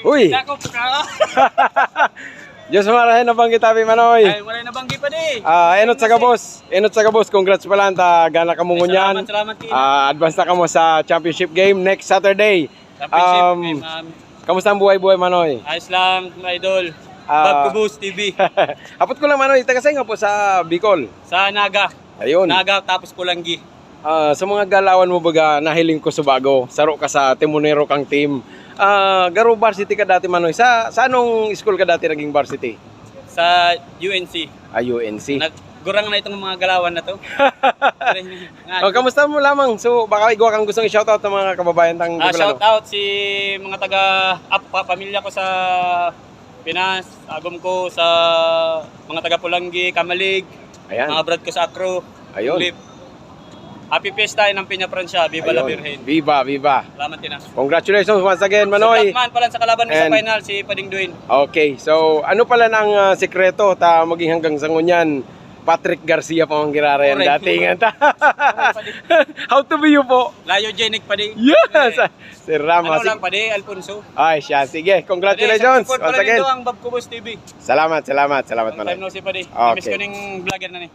Uy! Diyos marahin na banggi tabi manoy. Ay, wala na banggi pa di. Enot sa gabos. Enot sa gabos. Congrats pala ta gana ka mong yan. Salamat Tina. Advance na kamo sa championship game next Saturday. Championship game. Kamusta ang buhay-buhay manoy? Ayos lang, mga idol. Bob Kubus TV. Apot ko lang manoy, taga nga po sa Bicol. Sa Naga. Ayun. Naga tapos Pulanggi. Sa mga galawan mo baga nahiling ko sa bago. Saro ka sa Timonero kang team. Garo varsity ka dati manoy. Sa anong school ka dati naging varsity? Sa UNC. UNC. Gurang na itong mga galawan na to. Kamusta mo lamang? So baka igwa kang gustong i-shoutout ng mga kababayan tang shout out si mga taga pamilya ko sa Pinas, agom ko sa mga taga Pulanggi, Kamalig, Ayan. mga brad ko sa Acro. Ayun. Ulip. Happy Fiesta ng Piña Francia, Viva la Virgen. Viva, viva. Salamat Tina. Congratulations once again, Manoy. Sulat man pala sa kalaban mo sa final, si Pading Duin. Okay, so ano pala ng sekreto ta maging hanggang sa ngunyan? Patrick Garcia pa ang girara yan dating. How to be you po? Lyogenic Pading. Yes! Si Ramos. Ano lang Pading, Alfonso. Ay, siya. Sige, congratulations once again. Ito ang Bob Kubus TV. Salamat Long time Manoy. no si Pading. Okay. Miss ko ning vlogger na ni.